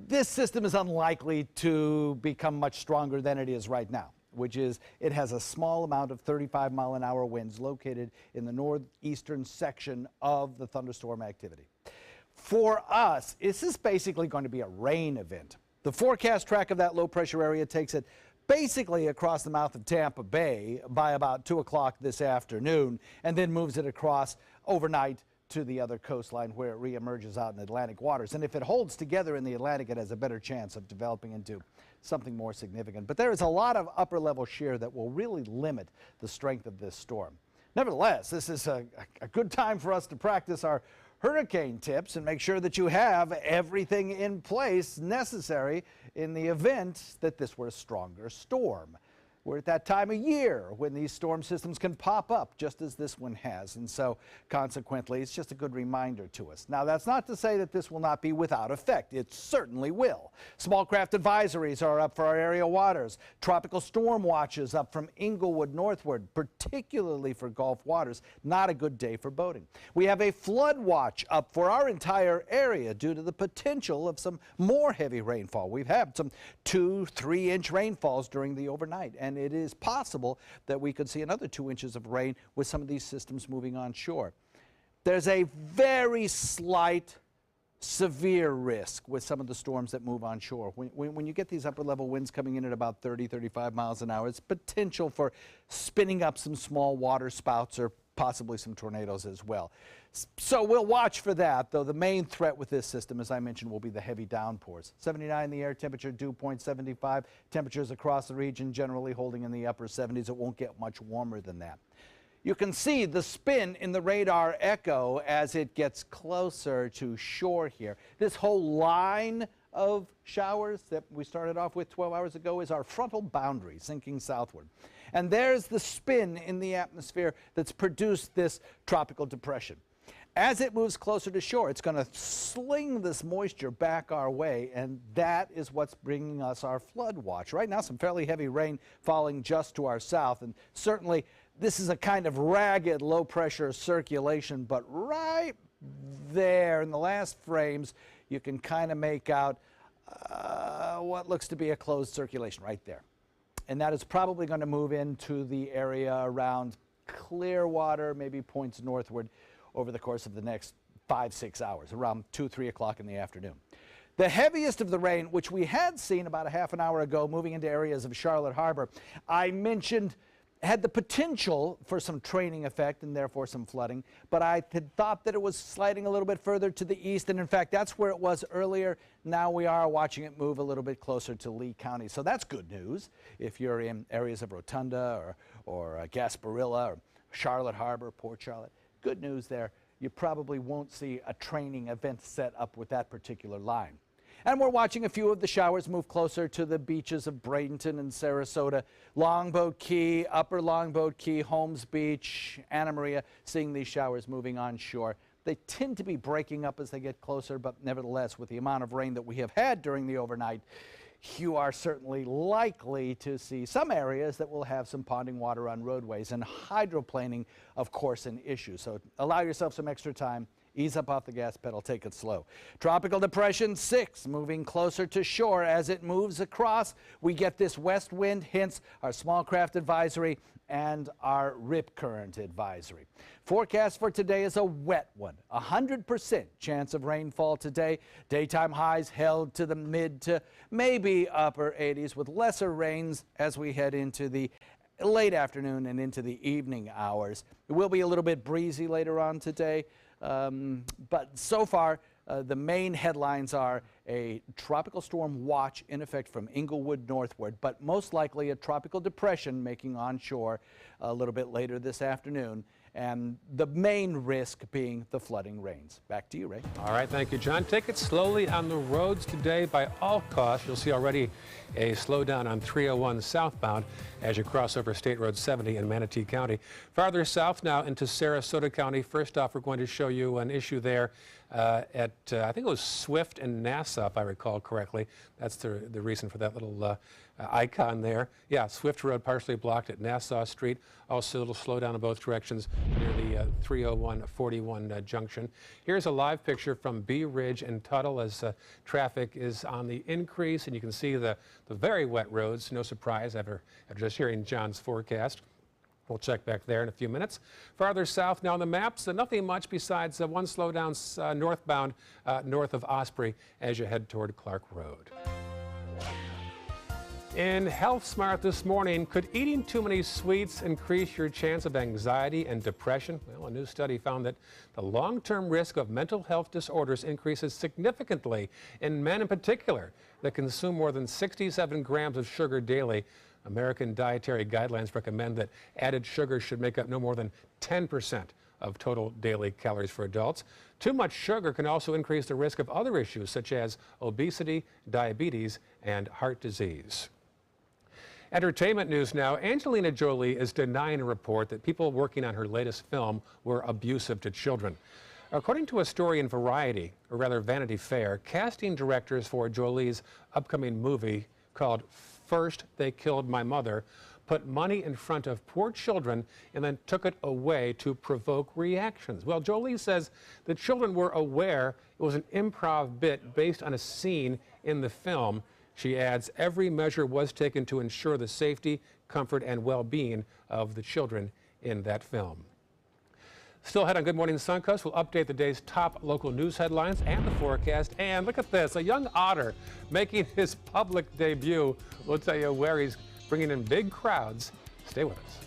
this system is unlikely to become much stronger than it is right now, which is it has a small amount of 35-mile-an-hour winds located in the northeastern section of the thunderstorm activity. For us, this is basically going to be a rain event. The forecast track of that low pressure area takes it basically across the mouth of Tampa Bay by about 2 o'clock this afternoon, and then moves it across overnight to the other coastline where it reemerges out in Atlantic waters. And if it holds together in the Atlantic, it has a better chance of developing into something more significant. But there is a lot of upper level shear that will really limit the strength of this storm. Nevertheless, this is a good time for us to practice our hurricane tips and make sure that you have everything in place necessary in the event that this were a stronger storm. We're at that time of year when these storm systems can pop up, just as this one has. And so, consequently, it's just a good reminder to us. Now, that's not to say that this will not be without effect. It certainly will. Small craft advisories are up for our area waters. Tropical storm watches up from Inglewood northward, particularly for Gulf waters. Not a good day for boating. We have a flood watch up for our entire area due to the potential of some more heavy rainfall. We've had some 2-3 inch rainfalls during the overnight, and it is possible that we could see another 2 inches of rain with some of these systems moving on shore. There's a very slight severe risk with some of the storms that move on shore. When you get these upper level winds coming in at about 30-35 miles an hour, it's potential for spinning up some small water spouts or possibly some tornadoes as well. So we'll watch for that, though the main threat with this system, as I mentioned, will be the heavy downpours. 79 the air temperature, dew point 75. Temperatures across the region generally holding in the upper 70s. It won't get much warmer than that. You can see the spin in the radar echo as it gets closer to shore here. This whole line of showers that we started off with 12 hours ago is our frontal boundary sinking southward. And there's the spin in the atmosphere that's produced this tropical depression. As it moves closer to shore, it's going to sling this moisture back our way, and that is what's bringing us our flood watch. Right now, some fairly heavy rain falling just to our south, and certainly this is a kind of ragged low-pressure circulation, but right there in the last frames, you can kind of make out what looks to be a closed circulation right there. And that is probably going to move into the area around Clearwater, maybe points northward, over the course of the next 5-6 hours, around 2-3 o'clock in the afternoon. The heaviest of the rain, which we had seen about a half an hour ago, moving into areas of Charlotte Harbor, I mentioned had the potential for some training effect and therefore some flooding, but I had thought that it was sliding a little bit further to the east, and in fact that's where it was earlier. Now we are watching it move a little bit closer to Lee County, so that's good news if you're in areas of Rotunda or Gasparilla or Charlotte Harbor, Port Charlotte. Good news there. You probably won't see a training event set up with that particular line. And we're watching a few of the showers move closer to the beaches of Bradenton and Sarasota, Longboat Key, Upper Longboat Key, Holmes Beach, Anna Maria, seeing these showers moving on shore. They tend to be breaking up as they get closer, but nevertheless, with the amount of rain that we have had during the overnight, you are certainly likely to see some areas that will have some ponding water on roadways, and hydroplaning, of course, an issue. So allow yourself some extra time. Ease up off the gas pedal, take it slow. Tropical Depression 6 moving closer to shore. As it moves across, we get this west wind, hence our small craft advisory and our rip current advisory. Forecast for today is a wet one. 100% chance of rainfall today. Daytime highs held to the mid to maybe upper 80s with lesser rains as we head into the late afternoon and into the evening hours. It will be a little bit breezy later on today. But so far, the main headlines are a tropical storm watch in effect from Inglewood northward, but most likely a tropical depression making onshore a little bit later this afternoon, and the main risk being the flooding rains. Back to you, Ray. All right, thank you, John. Take it slowly on the roads today by all costs. You'll see already a slowdown on 301 southbound as you cross over State Road 70 in Manatee County. Farther south now into Sarasota County. First off, we're going to show you an issue there at, I think it was Swift and Nassau, if I recall correctly. That's the reason for that little icon there. Yeah, Swift Road partially blocked at Nassau Street. Also a little slowdown in both directions near the 301-41 junction. Here's a live picture from Bee Ridge and Tuttle as traffic is on the increase, and you can see the very wet roads. No surprise after just hearing John's forecast. We'll check back there in a few minutes. Farther south now on the maps, nothing much besides one slowdown northbound north of Osprey as you head toward Clark Road. In Health Smart this morning, could eating too many sweets increase your chance of anxiety and depression? Well, a new study found that the long-term risk of mental health disorders increases significantly in men in particular that consume more than 67 grams of sugar daily. American dietary guidelines recommend that added sugar should make up no more than 10% of total daily calories for adults. Too much sugar can also increase the risk of other issues such as obesity, diabetes, and heart disease. Entertainment news now. Angelina Jolie is denying a report that people working on her latest film were abusive to children. According to a story in Variety, or rather Vanity Fair, casting directors for Jolie's upcoming movie called First They Killed My Mother put money in front of poor children and then took it away to provoke reactions. Well, Jolie says the children were aware it was an improv bit based on a scene in the film. She adds every measure was taken to ensure the safety, comfort, and well-being of the children in that film. Still ahead on Good Morning Suncoast, we'll update the day's top local news headlines and the forecast. And look at this, a young otter making his public debut. We'll tell you where he's bringing in big crowds. Stay with us.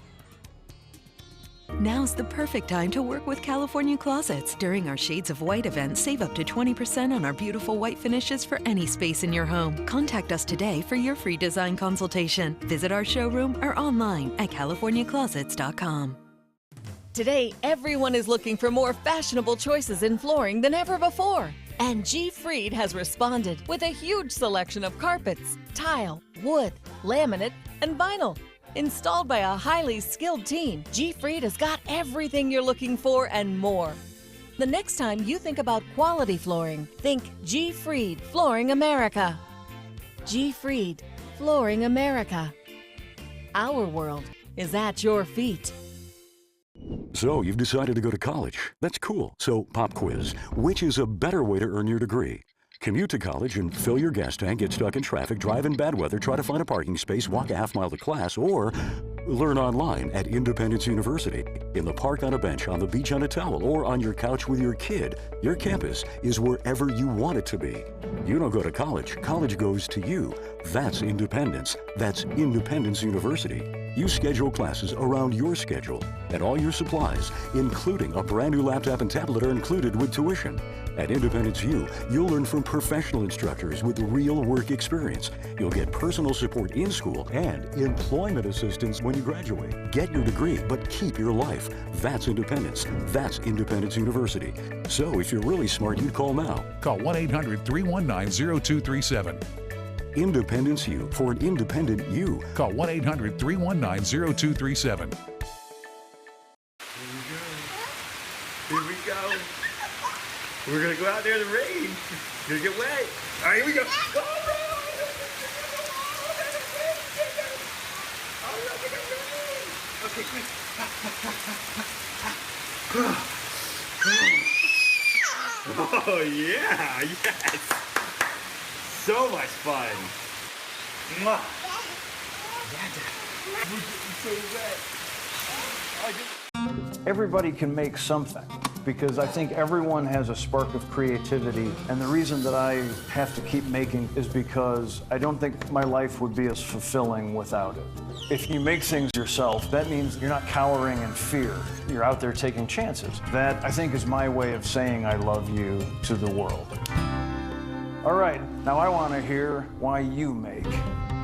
Now's the perfect time to work with California Closets. During our Shades of White event, save up to 20% on our beautiful white finishes for any space in your home. Contact us today for your free design consultation. Visit our showroom or online at californiaclosets.com. Today, everyone is looking for more fashionable choices in flooring than ever before. And G. Fried has responded with a huge selection of carpets, tile, wood, laminate, and vinyl. Installed by a highly skilled team, G. Fried has got everything you're looking for and more. The next time you think about quality flooring, think G. Fried Flooring America. G. Fried Flooring America. Our world is at your feet. So you've decided to go to college. That's cool. So pop quiz. Which is a better way to earn your degree? Commute to college and fill your gas tank, get stuck in traffic, drive in bad weather, try to find a parking space, walk a half-mile to class, or learn online at Independence University. In the park on a bench, on the beach on a towel, or on your couch with your kid, your campus is wherever you want it to be. You don't go to college. College goes to you. That's independence. That's Independence University. You schedule classes around your schedule, and all your supplies, including a brand new laptop and tablet, are included with tuition. At Independence U, you'll learn from professional instructors with real work experience. You'll get personal support in school and employment assistance when you graduate. Get your degree, but keep your life. That's independence. That's Independence University. So if you're really smart, you'd call now. Call 1-800-319-0237. Independence U, for an independent you. Call 1-800-319-0237. Here we go. We're going to go out there in the rain. It's going to get wet. All right, here we go. Okay, quick. Oh, yeah. Yes. So much fun. Mwah. Everybody can make something, because I think everyone has a spark of creativity, and the reason that I have to keep making is because I don't think my life would be as fulfilling without it. If you make things yourself, that means you're not cowering in fear. You're out there taking chances. That, I think, is my way of saying I love you to the world. All right, now I want to hear why you make.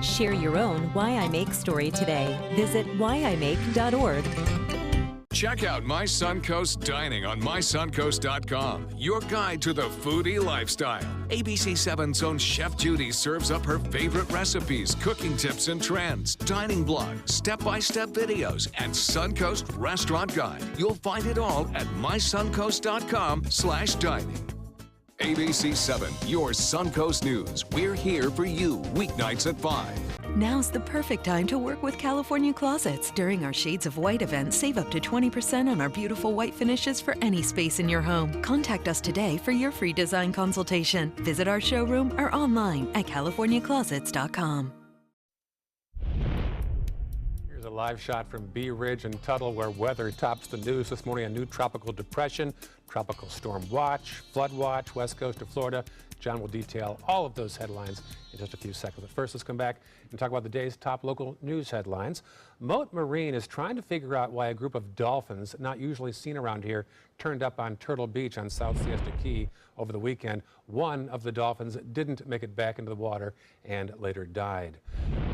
Share your own Why I Make story today. Visit whyimake.org. Check out My Suncoast Dining on mysuncoast.com, your guide to the foodie lifestyle. ABC 7's own Chef Judy serves up her favorite recipes, cooking tips and trends, dining blogs, step-by-step videos, and Suncoast Restaurant Guide. You'll find it all at mysuncoast.com/dining. ABC 7, your Suncoast News. We're here for you weeknights at 5. Now's the perfect time to work with California Closets. During our Shades of White event, save up to 20% on our beautiful white finishes for any space in your home. Contact us today for your free design consultation. Visit our showroom or online at californiaclosets.com. Here's a live shot from Bee Ridge and Tuttle, where weather tops the news this morning. A new tropical depression, tropical storm watch, flood watch, west coast of Florida. John will detail all of those headlines in just a few seconds. But first, let's come back and talk about the day's top local news headlines. Moat Marine is trying to figure out why a group of dolphins, not usually seen around here, turned up on Turtle Beach on South Siesta Key over the weekend. One of the dolphins didn't make it back into the water and later died.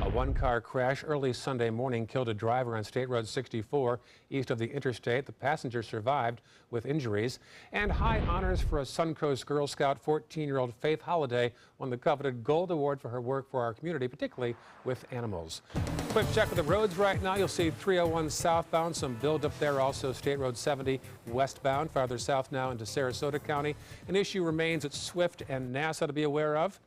A one-car crash early Sunday morning killed a driver on State Road 64 east of the interstate. The passenger survived with injuries. And high honors for a Suncoast Girl Scout. 14-year-old Faith Holliday won the coveted Gold Award for her work for our community, particularly with animals. Quick check of the roads right now. You'll see 301 southbound, some buildup there. Also State Road 70 westbound. Farther south now into Sarasota County. An issue remains at Swift and Nassau to be aware of.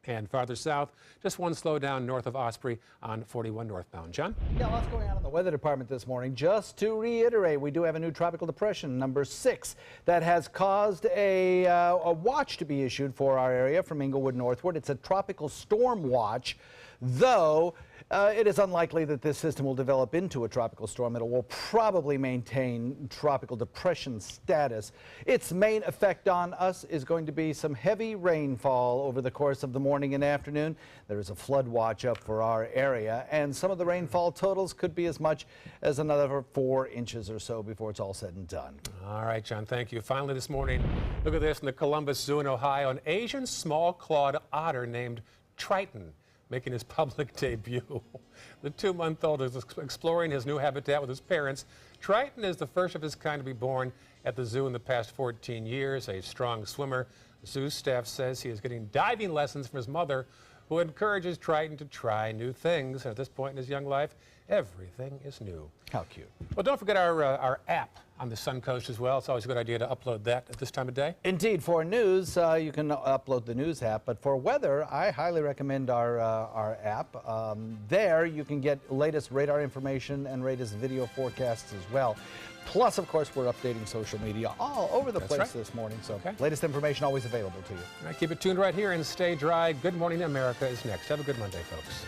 And farther south, just one slowdown north of Osprey on 41 northbound. John? Yeah, lots going on in the weather department this morning. Just to reiterate, we do have a new tropical depression, number 6, that has caused a watch to be issued for our area from Inglewood northward. It's a tropical storm watch, though it is unlikely that this system will develop into a tropical storm. It will probably maintain tropical depression status. Its main effect on us is going to be some heavy rainfall over the course of the morning and afternoon. There is a flood watch up for our area, and some of the rainfall totals could be as much as another 4 inches or so before it's all said and done. All right, John, thank you. Finally this morning, look at this in the Columbus Zoo in Ohio. An Asian small-clawed otter named Triton making his public debut. The 2-month-old is exploring his new habitat with his parents. Triton is the first of his kind to be born at the zoo in the past 14 years. A strong swimmer, the zoo staff says he is getting diving lessons from his mother, who encourages Triton to try new things. And at this point in his young life, everything is new. How cute. Well, don't forget our app on the Suncoast as well. It's always a good idea to upload that at this time of day. Indeed, for news, you can upload the news app, but for weather, I highly recommend our app. There, you can get latest radar information and latest video forecasts as well. Plus, of course, we're updating social media all over the place this morning, so latest information always available to you. All right, keep it tuned right here and stay dry. Good Morning America is next. Have a good Monday, folks.